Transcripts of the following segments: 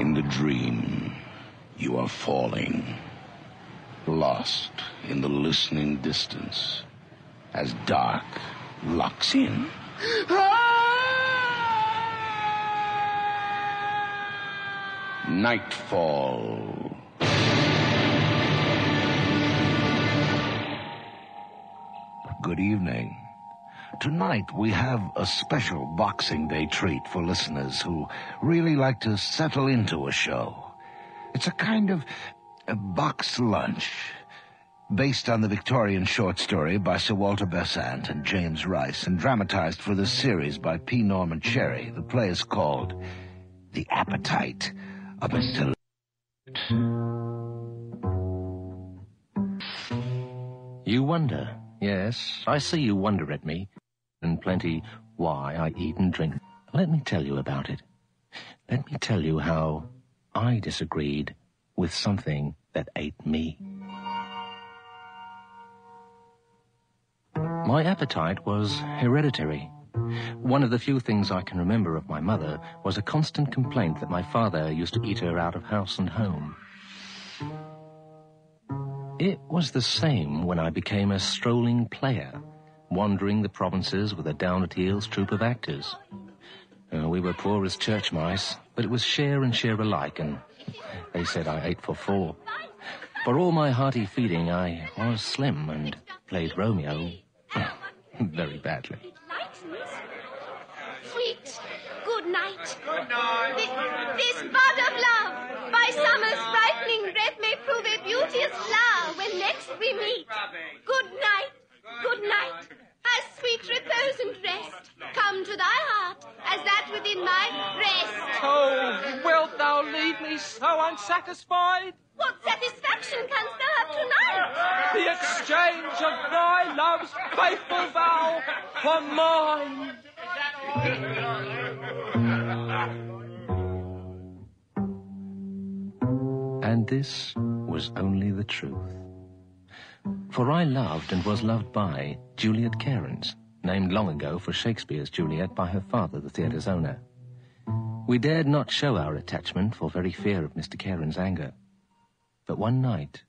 In the dream, you are falling, lost in the listening distance, as dark locks in. Nightfall. Good evening. Tonight we have a special Boxing Day treat for listeners who really like to settle into a show. It's a kind of a box lunch, based on the Victorian short story by Sir Walter Besant and James Rice, and dramatized for this series by P. Norman Cherry. The play is called The Appetite of Mr. You wonder. Yes, I see you wonder at me, and plenty why I eat and drink. Let me tell you about it. Let me tell you how I disagreed with something that ate me. My appetite was hereditary. One of the few things I can remember of my mother was a constant complaint that my father used to eat her out of house and home. It was the same when I became a strolling player, wandering the provinces with a down-at-heels troupe of actors. We were poor as church mice, but it was share and share alike, and they said I ate for four. For all my hearty feeding, I was slim and played Romeo very badly. Sweet, good night. Good night. This bud of love, by summer's brightening breath, may prove a beauteous flower when next we meet. Good night, good night. As sweet repose and rest come to thy heart, as that within my breast. Oh, wilt thou leave me so unsatisfied? What satisfaction canst thou have tonight? The exchange of thy love's faithful vow for mine. And this was only the truth. For I loved and was loved by Juliet Cairns, named long ago for Shakespeare's Juliet by her father, the theatre's owner. We dared not show our attachment for very fear of Mr. Cairns' anger. But one night,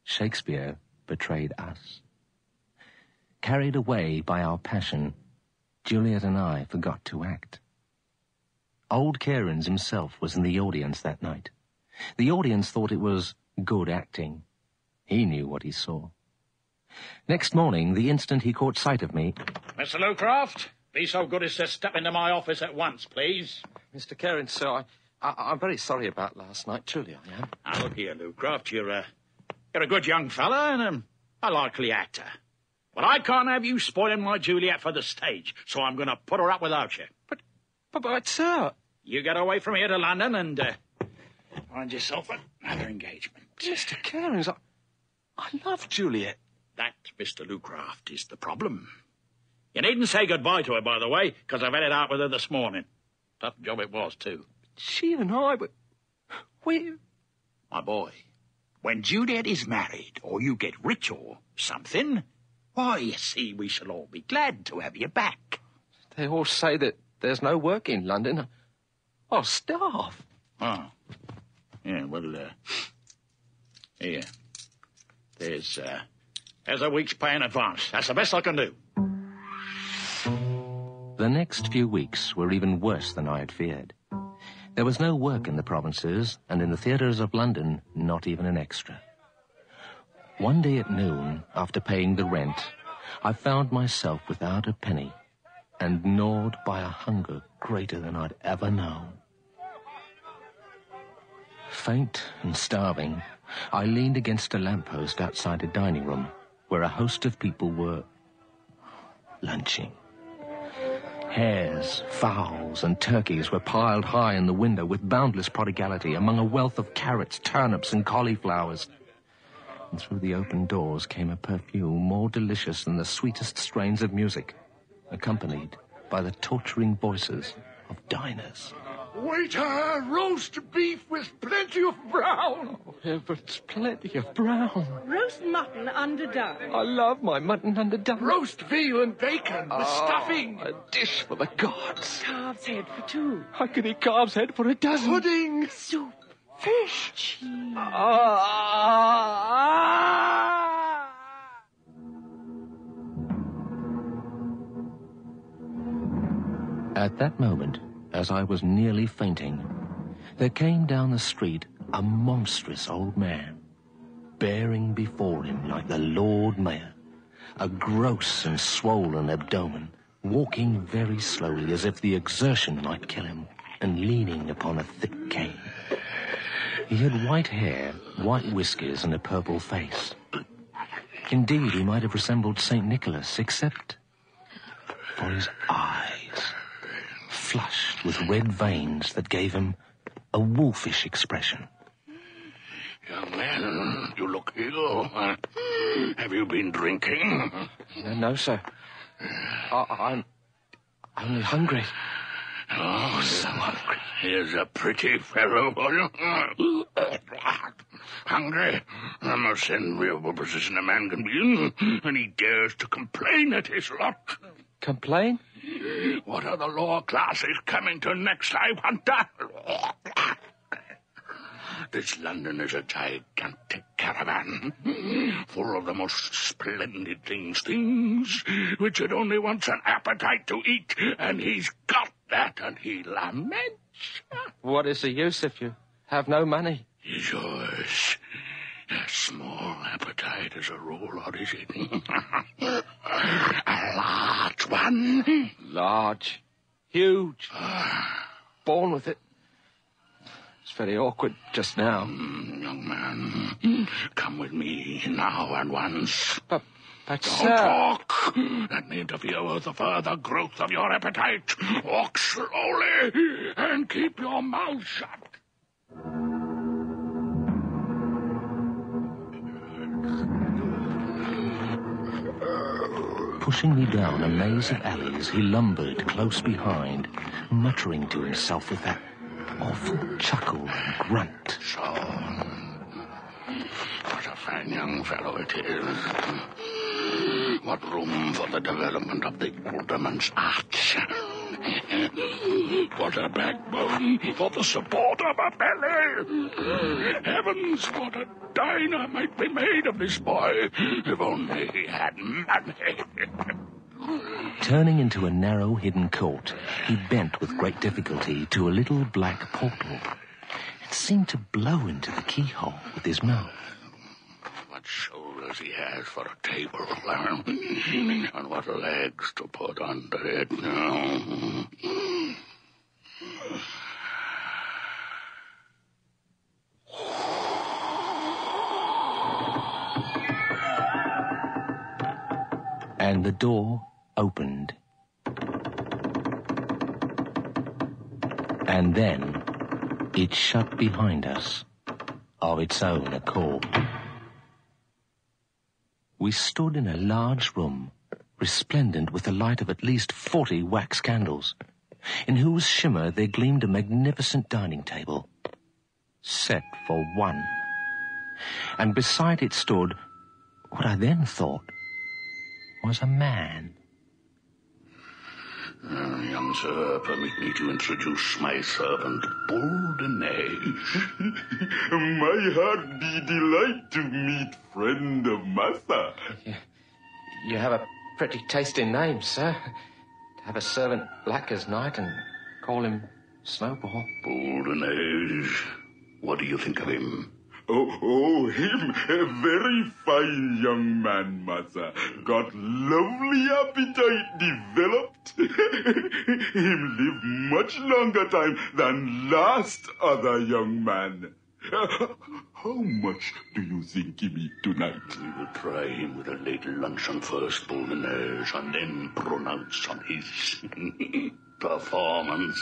Shakespeare betrayed us. Carried away by our passion, Juliet and I forgot to act. Old Cairns himself was in the audience that night. The audience thought it was good acting. He knew what he saw. Next morning, the instant he caught sight of me... Mr. Lowcroft, be so good as to step into my office at once, please. Mr. Cairns, sir, I'm very sorry about last night, truly I am. Now, look here, Lowcroft, you're a good young fella and a likely actor. But I can't have you spoiling my Juliet for the stage, so I'm going to put her up without you. But, sir... You get away from here to London and find yourself another engagement. Mr. Cairns, I love Juliet. That, Mr. Lowcroft, is the problem. You needn't say goodbye to her, by the way, because I've had it out with her this morning. Tough job it was, too. She and I, but we... My boy, when Juliet is married, or you get rich or something, why, you see, we shall all be glad to have you back. They all say that there's no work in London. I'll starve. Oh. Yeah, well, here. There's a week's pay in advance. That's the best I can do. The next few weeks were even worse than I had feared. There was no work in the provinces, and in the theatres of London, not even an extra. One day at noon, after paying the rent, I found myself without a penny and gnawed by a hunger greater than I'd ever known. Faint and starving, I leaned against a lamppost outside a dining room where a host of people were lunching. Hares, fowls, and turkeys were piled high in the window with boundless prodigality among a wealth of carrots, turnips, and cauliflowers. And through the open doors came a perfume more delicious than the sweetest strains of music, accompanied by the torturing voices of diners. Waiter, roast beef with plenty of brown. Heavens, plenty of brown. Roast mutton underdone. I love my mutton underdone. Roast veal and bacon, the stuffing. A dish for the gods. Calf's head for two. I could eat calf's head for a dozen. Pudding. Soup. Fish. Cheese. At that moment, as I was nearly fainting, there came down the street a monstrous old man, bearing before him like the Lord Mayor, a gross and swollen abdomen, walking very slowly as if the exertion might kill him, and leaning upon a thick cane. He had white hair, white whiskers, and a purple face. Indeed, he might have resembled St. Nicholas, except for his eyes, flushed with red veins that gave him a wolfish expression. Young man, you look ill. Have you been drinking? No, sir. I'm only hungry. Oh, so hungry. Here's a pretty fellow for you. Hungry? The most enviable position a man can be in, and he dares to complain at his lot. Complain? What are the lower classes coming to next, I wonder? This London is a gigantic caravan, full of the most splendid things which it only wants an appetite to eat, and he's got that, and he laments. What is the use if you have no money? Is yours a small appetite as a rule, or is it a large one? Large. Huge. Born with it. It's very awkward just now. Young man, come with me now and once. But Don't sir... talk. That may interfere with the further growth of your appetite. Walk slowly and keep your mouth shut. Pushing me down a maze of alleys, he lumbered close behind, muttering to himself with that awful chuckle and grunt. So, what a fine young fellow it is. What room for the development of the alderman's arts. What a backbone for the support of a belly. Heavens, what a diner might be made of this boy if only he had money. Turning into a narrow hidden court, he bent with great difficulty to a little black portal. It seemed to blow into the keyhole with his mouth. What shoulders he has for a table, and what legs to put under it. And the door opened. And then it shut behind us of its own accord. We stood in a large room, resplendent with the light of at least 40 wax candles, in whose shimmer there gleamed a magnificent dining table, set for one. And beside it stood what I then thought was a man. Young sir, permit me to introduce my servant, Boldenage. My heart be delight to meet friend of master. You have a pretty tasty name, sir. To have a servant black as night and call him Snowball. Boldenage, what do you think of him? Him, a very fine young man, master. Got lovely appetite developed. Him live much longer time than last other young man. How much do you think him eat tonight? We will try him with a late luncheon first, Boldenage, and then pronounce on his performance.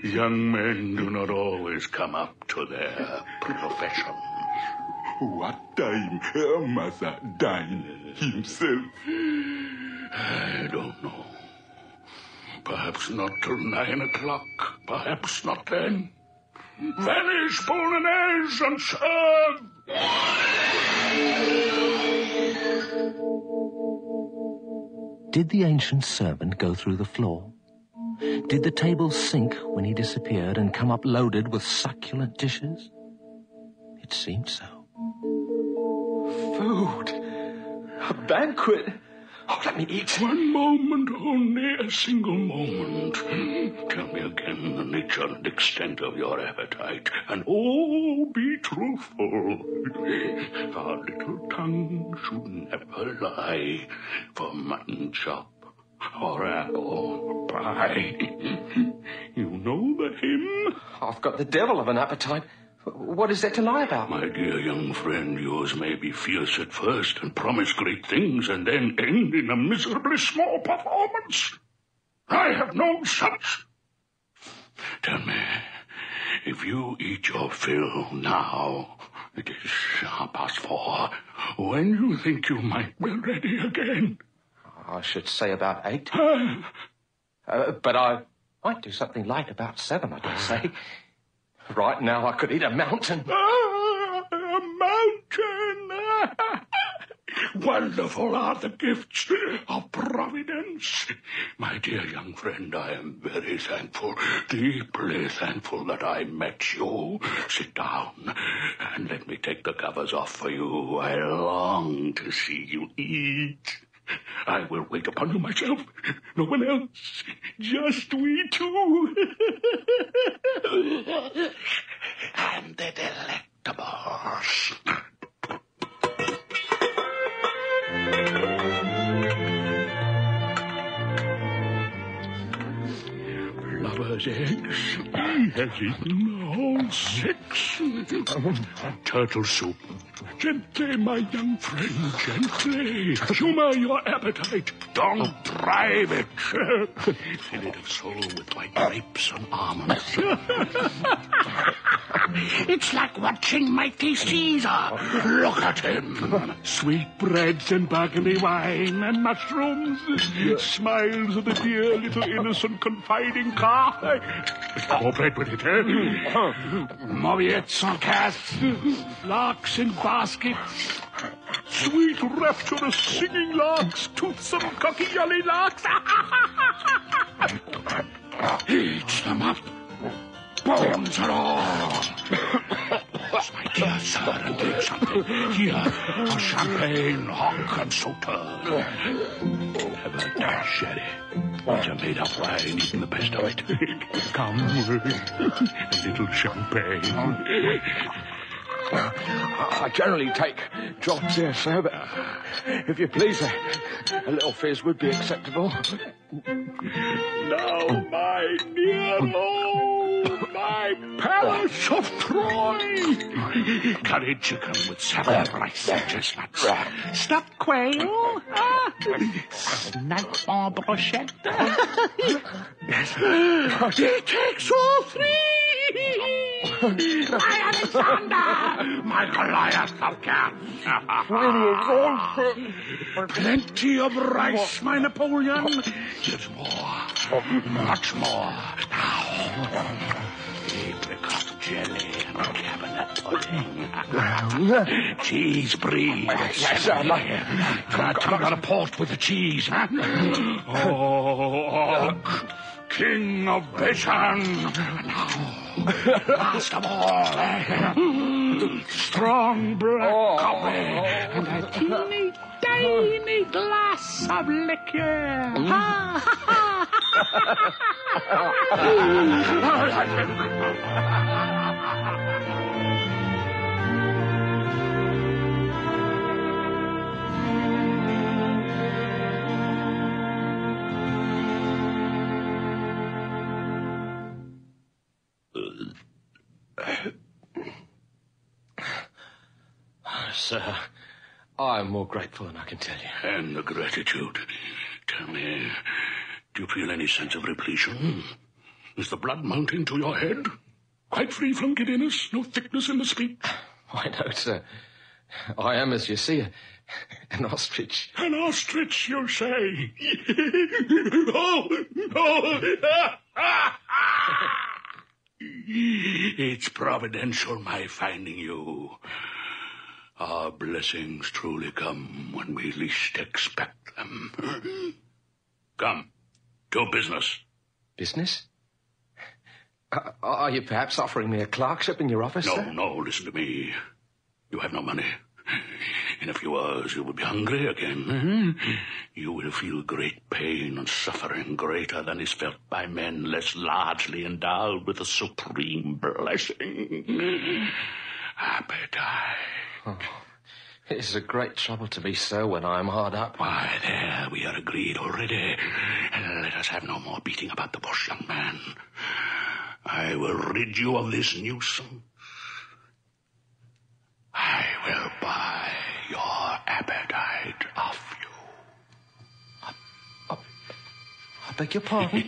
Young men do not always come up to their profession. What time, master, dine himself? I don't know. Perhaps not till 9 o'clock. Perhaps not then. Vanish, bolognese, and serve! Did the ancient servant go through the floor? Did the table sink when he disappeared and come up loaded with succulent dishes? It seemed so. Food. A banquet. Oh, let me eat. One moment only, a single moment. Tell me again the nature and extent of your appetite, and oh, be truthful. Our little tongue should never lie for mutton chop or apple pie. You know the hymn? I've got the devil of an appetite. What is there to lie about? My dear young friend, yours may be fierce at first and promise great things and then end in a miserably small performance. I have known such. Tell me, if you eat your fill now, it is 4:30, when you think you might be ready again? I should say about 8. But I might do something light about 7, I dare say. Right now I could eat a mountain. A mountain! Wonderful are the gifts of Providence. My dear young friend, I am very thankful, deeply thankful that I met you. Sit down and let me take the covers off for you. I long to see you eat. I will wait upon you myself. No one else. Just we two. And the delectables. Lover's eggs. He has eaten all 6. Turtle soup. Gently, my young friend, gently. Humor your appetite. Don't drive it. Fill it of soul with white grapes and almonds. It's like watching mighty Caesar. Look at him. Sweetbreads and burgundy wine and mushrooms. Smiles of the dear little innocent confiding calf. More bread with it, eh? Mauviettes en casse. Larks in baskets. Sweet rapturous singing larks. Toothsome cocky yelly larks. Eats them up. Bones and all. My dear sir, and take something. Here, a champagne, hock, and sauter. Have a dash, sherry. It's a made-up wine, eating the best of it. Come, a little champagne. I generally take drops here, sir, but if you please, a little fizz would be acceptable. Now, my dear lord, my palace of Troy. Curried chicken with salad, rice, and chestnuts. Stuffed quail. Nightfall brochette. He takes all 3. My Alexander, my Goliath of cats. Plenty of rice, my Napoleon. Here's more, much more. Now, apricot jelly and cabinet pudding. Cheese brie. Yes, sir. Can I tell you to port with the cheese, huh? Oh, King of Bashan. Now, last of all, strong black coffee and a teeny tiny glass of liquor. Sir, I am more grateful than I can tell you. And the gratitude. Tell me, do you feel any sense of repletion? Is the blood mounting to your head? Quite free from giddiness? No thickness in the speech? Why, no, sir. I am, as you see, an ostrich. An ostrich, you say? Oh, no! It's providential, my finding you. Our blessings truly come when we least expect them. Come, to business. Business? Are you perhaps offering me a clerkship in your office, sir? No, listen to me. You have no money. In a few hours you will be hungry again. You will feel great pain and suffering greater than is felt by men less largely endowed with the supreme blessing. Appetite. Oh, it is a great trouble to me, sir, when I am hard up. Why, there, we are agreed already. Let us have no more beating about the bush, young man. I will rid you of this nuisance. I will buy your appetite off you. I beg your pardon?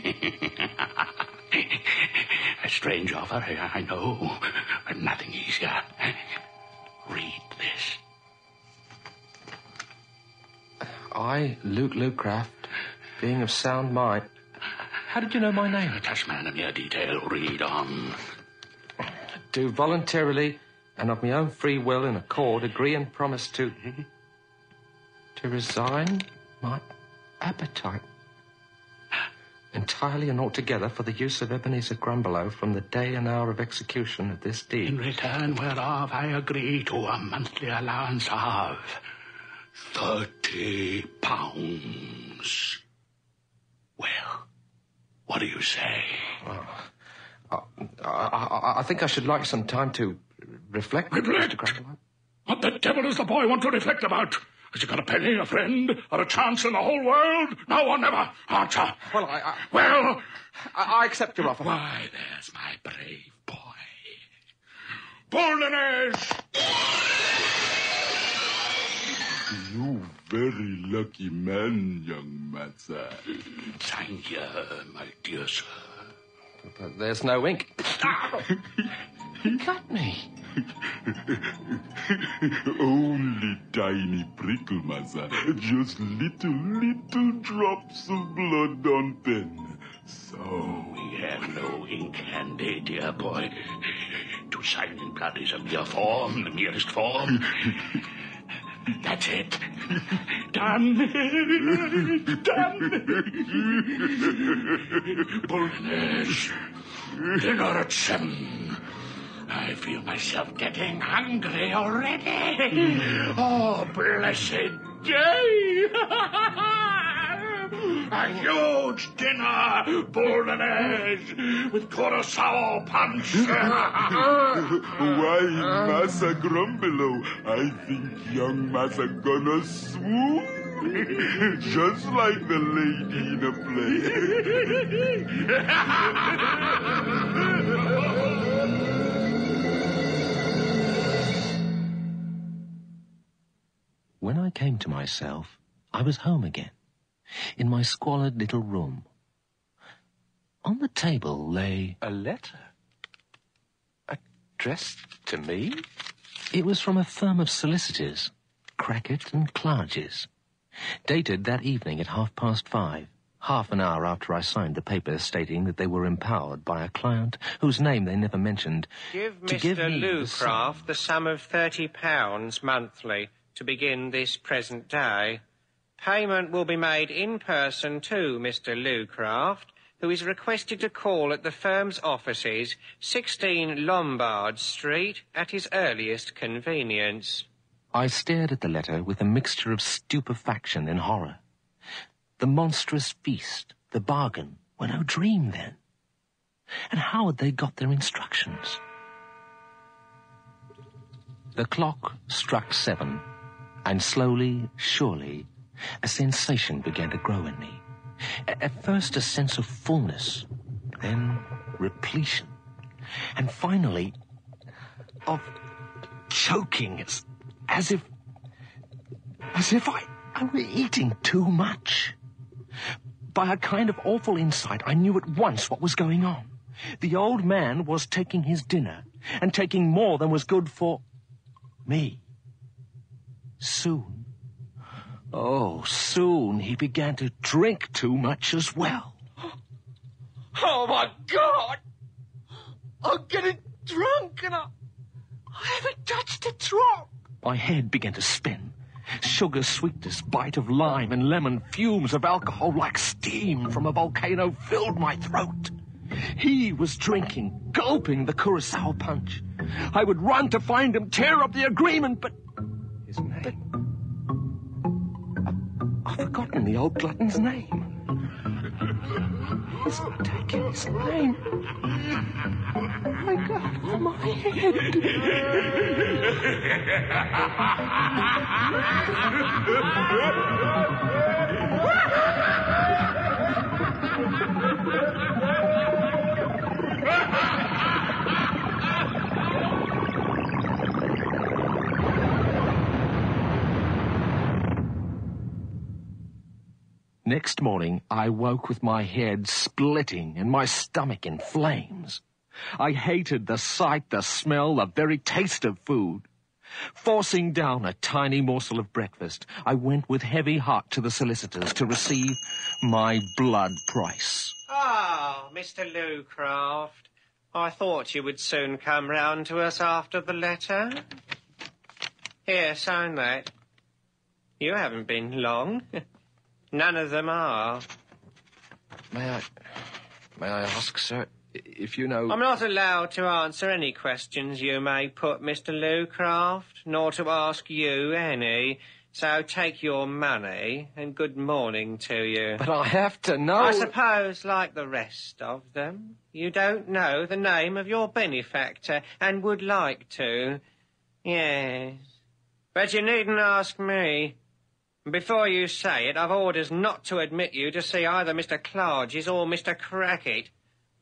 A strange offer, I know, but nothing easier. Read this. I, Luke Lucraft, being of sound mind. How did you know my name? Touch man, a mere detail. Read on. Do voluntarily and of my own free will and accord agree and promise to resign my appetite entirely and altogether for the use of Ebenezer Grumbelow from the day and hour of execution of this deed. In return whereof I agree to a monthly allowance of £30. Well, what do you say? I think I should like some time to reflect. Reflect? What the devil does the boy want to reflect about? Has he got a penny, a friend, or a chance in the whole world? Now or never. Answer. Well, I accept your offer. Why, there's my brave boy. Boldness! You very lucky man, young master. Thank you, my dear sir. But there's no ink. He cut me. Only tiny prickle, master. Just little drops of blood on pen. So... We have no ink handy, dear boy. To sign in blood is a mere form, the merest form. That's it. Done. Done. Boldness. Dinner at 7. I feel myself getting hungry already. Oh, blessed day. A huge dinner, Boldness, with curacao punch. Why, Massa Grumbelow, I think young Massa gonna swoon. Just like the lady in a play. When I came to myself, I was home again, in my squalid little room. On the table lay... a letter? Addressed to me? It was from a firm of solicitors, Crackett and Clarges, dated that evening at 5:30, half an hour after I signed the paper stating that they were empowered by a client whose name they never mentioned Give to give Mr. me Lucraft the sum of £30 monthly to begin this present day. Payment will be made in person to Mr. Lucraft, who is requested to call at the firm's offices, 16 Lombard Street, at his earliest convenience. I stared at the letter with a mixture of stupefaction and horror. The monstrous feast, the bargain, were no dream then. And how had they got their instructions? The clock struck 7, and slowly, surely, a sensation began to grow in me. At first a sense of fullness, then repletion, and finally of choking, as if I were eating too much. By a kind of awful insight, I knew at once what was going on. The old man was taking his dinner, and taking more than was good for me. Soon, soon he began to drink too much as well. Oh, my God! I'm getting drunk and I haven't touched a drop. My head began to spin. Sugar sweetness, bite of lime and lemon, fumes of alcohol like steam from a volcano filled my throat. He was drinking, gulping the curacao punch. I would run to find him, tear up the agreement, but... His name? I've forgotten the old glutton's name. He's taken his name. My God, from my head. Next morning, I woke with my head splitting and my stomach in flames. I hated the sight, the smell, the very taste of food. Forcing down a tiny morsel of breakfast, I went with heavy heart to the solicitors to receive my blood price. Ah, Mr. Lucraft, I thought you would soon come round to us after the letter. Here, sign that. You haven't been long. None of them are. May I ask, sir, if you know... I'm not allowed to answer any questions you may put, Mr. Lucraft, nor to ask you any. So take your money, and good morning to you. But I have to know... I suppose, like the rest of them, you don't know the name of your benefactor, and would like to. Yes. But you needn't ask me. Before you say it, I've orders not to admit you to see either Mr. Clarges or Mr. Crackit.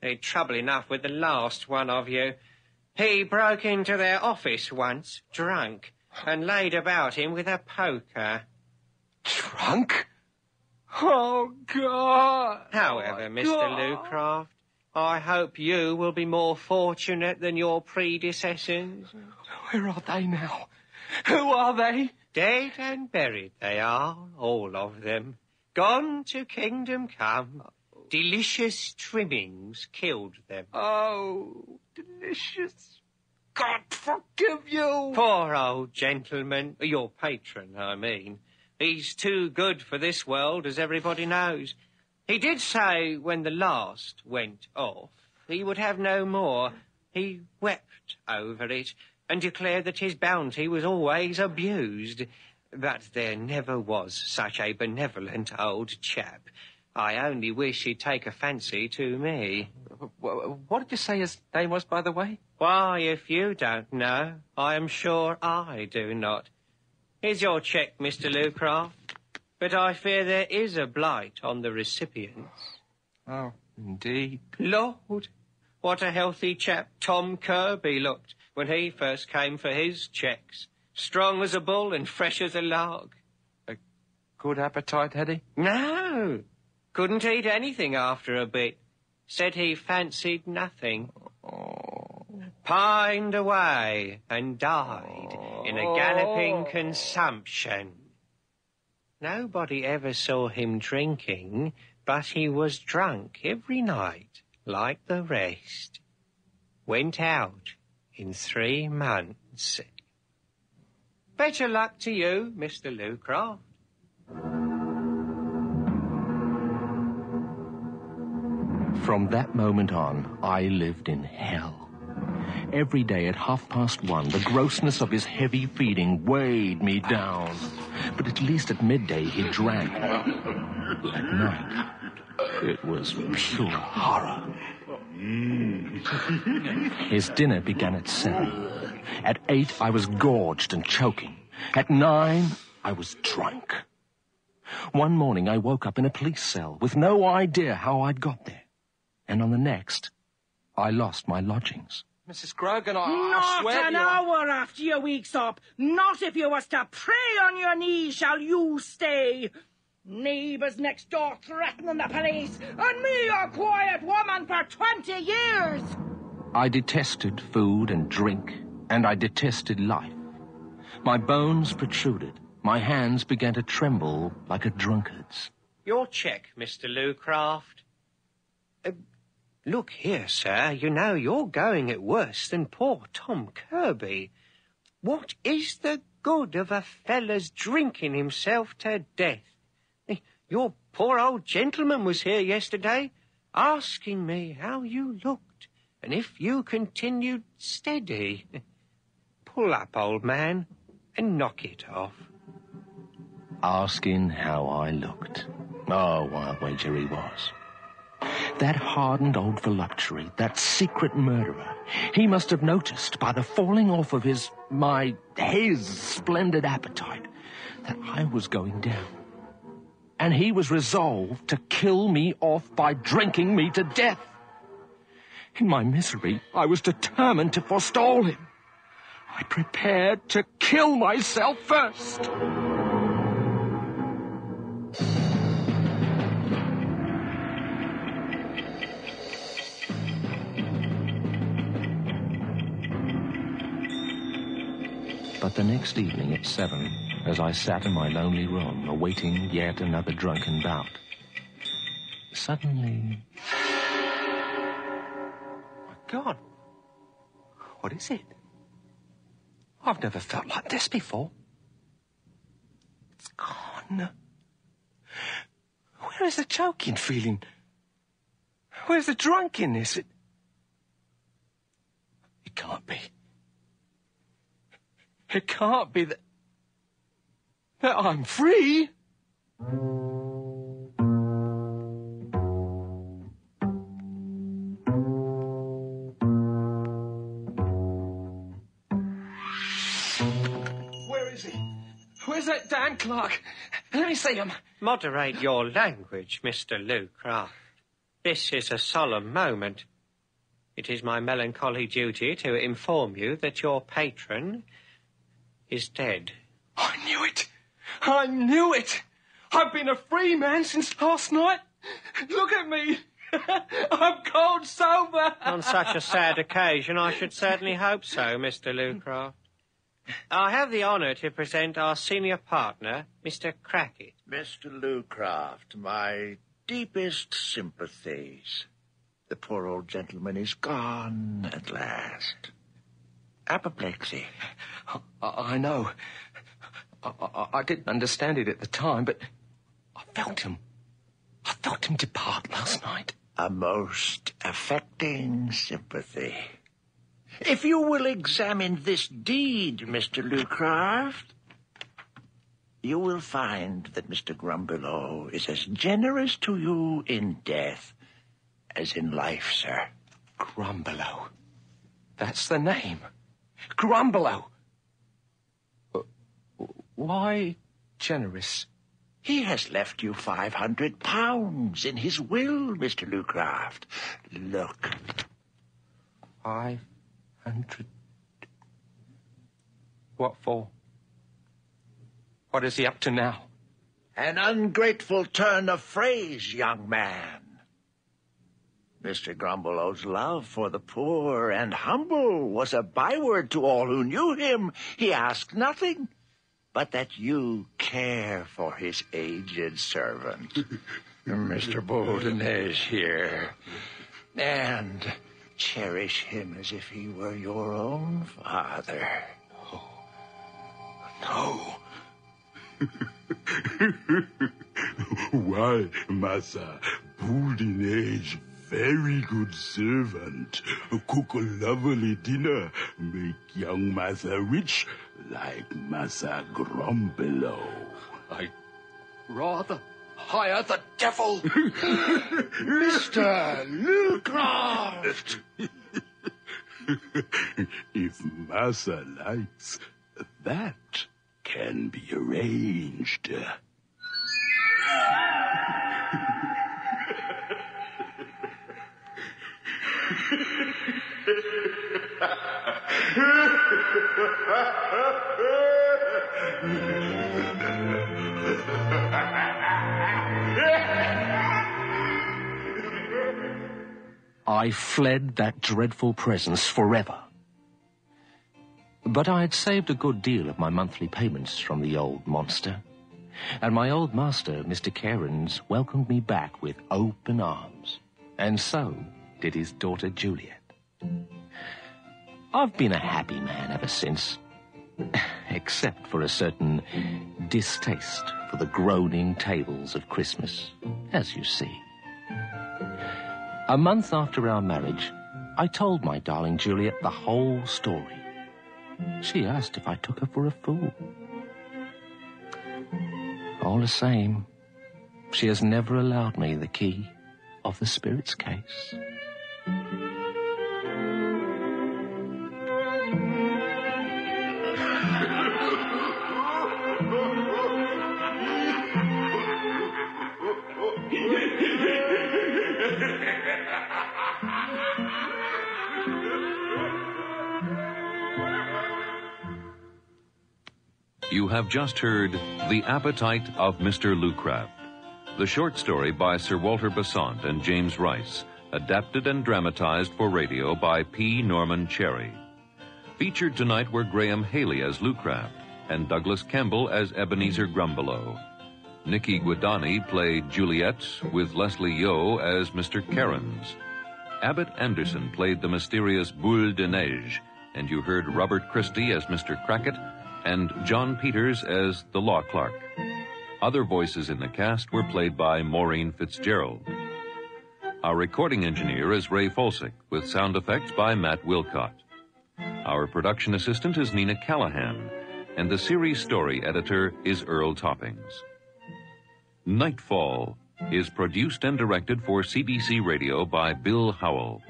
There'd trouble enough with the last one of you. He broke into their office once, drunk, and laid about him with a poker. Drunk? Oh, God! However, Mr. Lucraft, I hope you will be more fortunate than your predecessors. Where are they now? Who are they? Dead and buried they are, all of them. Gone to kingdom come. Delicious trimmings killed them. Oh, delicious. God forgive you. Poor old gentleman, your patron, I mean. He's too good for this world, as everybody knows. He did say when the last went off, he would have no more. He wept over it, and declared that his bounty was always abused. But there never was such a benevolent old chap. I only wish he'd take a fancy to me. What did you say his name was, by the way? Why, if you don't know, I am sure I do not. Here's your cheque, Mr. Lucraft. But I fear there is a blight on the recipients. Oh, indeed. Lord, what a healthy chap Tom Kirby looked when he first came for his cheques. Strong as a bull and fresh as a lark. A good appetite, had he? No. Couldn't eat anything after a bit. Said he fancied nothing. Oh. Pined away and died in a galloping consumption. Nobody ever saw him drinking, but he was drunk every night, like the rest. Went out in 3 months. Better luck to you, Mr. Lucraft. From that moment on, I lived in hell. Every day at 1:30, the grossness of his heavy feeding weighed me down. But at least at midday he drank. At night, it was pure horror. His dinner began at 7. At 8, I was gorged and choking. At 9, I was drunk. One morning, I woke up in a police cell with no idea how I'd got there. And on the next, I lost my lodgings. Mrs. Grogan, I Not swear an to you... hour after your week's up. Not if you was to pray on your knees shall you stay. Neighbours next door threatening the police, and me a quiet woman for 20 years. I detested food and drink, and I detested life. My bones protruded. My hands began to tremble like a drunkard's. Your cheque, Mr. Lucraft. Look here, sir, you know you're going it worse than poor Tom Kirby. What is the good of a fella's drinking himself to death? Your poor old gentleman was here yesterday, asking me how you looked, and if you continued steady. Pull up, old man, and knock it off. Asking how I looked. Oh, I'll wager he was. That hardened old voluptuary, that secret murderer, he must have noticed by the falling off of his splendid appetite that I was going down. And he was resolved to kill me off by drinking me to death. In my misery, I was determined to forestall him. I prepared to kill myself first. But the next evening at 7, as I sat in my lonely room, awaiting yet another drunken bout, suddenly... My God! What is it? I've never felt like this before. It's gone. Where is the choking feeling? Where's the drunkenness? It can't be. It can't be that I'm free. Where is he? Where's that damn clerk? Let me see him. Moderate your language, Mr. Lucraft. This is a solemn moment. It is my melancholy duty to inform you that your patron is dead. I knew it. I knew it. I've been a free man since last night. Look at me. I'm cold sober. On such a sad occasion, I should certainly hope so, Mr. Lucraft. I have the honour to present our senior partner, Mr. Crackit. Mr. Lucraft, my deepest sympathies. The poor old gentleman is gone at last. Apoplexy. I know. I didn't understand it at the time, but I felt him. I felt him depart last night. A most affecting sympathy. If you will examine this deed, Mr. Lucraft, you will find that Mr. Grumbelow is as generous to you in death as in life, sir. Grumbelow. That's the name. Grumbelow. Why generous? He has left you £500 in his will, Mr. Lucraft. Look. 500. What for? What is he up to now? An ungrateful turn of phrase, young man. Mr. Grumbelow's love for the poor and humble was a byword to all who knew him. He asked nothing but that you care for his aged servant, Mr. Boldenez here, and cherish him as if he were your own father. No. Why, Massa, Boldenez, very good servant. Cook a lovely dinner, make young Massa rich like Massa Grumbelow. I'd rather hire the devil. Mr. Lucraft! If Massa likes, that can be arranged. I fled that dreadful presence forever. But I had saved a good deal of my monthly payments from the old monster, and my old master, Mr. Cairns, welcomed me back with open arms. And so, did his daughter Juliet. I've been a happy man ever since, except for a certain distaste for the groaning tables of Christmas, as you see. A month after our marriage, I told my darling Juliet the whole story. She asked if I took her for a fool. All the same, she has never allowed me the key of the spirit's case. You have just heard The Appetite of Mr. Lucraft, the short story by Sir Walter Besant and James Rice, adapted and dramatized for radio by P. Norman Cherry. Featured tonight were Graham Haley as Lucraft and Douglas Kemble as Ebenezer Grumbelow. Nikki Guadani played Juliet with Leslie Yeoh as Mr. Cairns. Abbott Anderson played the mysterious Boule de Neige, and you heard Robert Christie as Mr. Crackit and John Peters as the law clerk. Other voices in the cast were played by Maureen Fitzgerald. Our recording engineer is Ray Folsick, with sound effects by Matt Wilcott. Our production assistant is Nina Callahan, and the series story editor is Earl Toppings. Nightfall is produced and directed for CBC Radio by Bill Howell.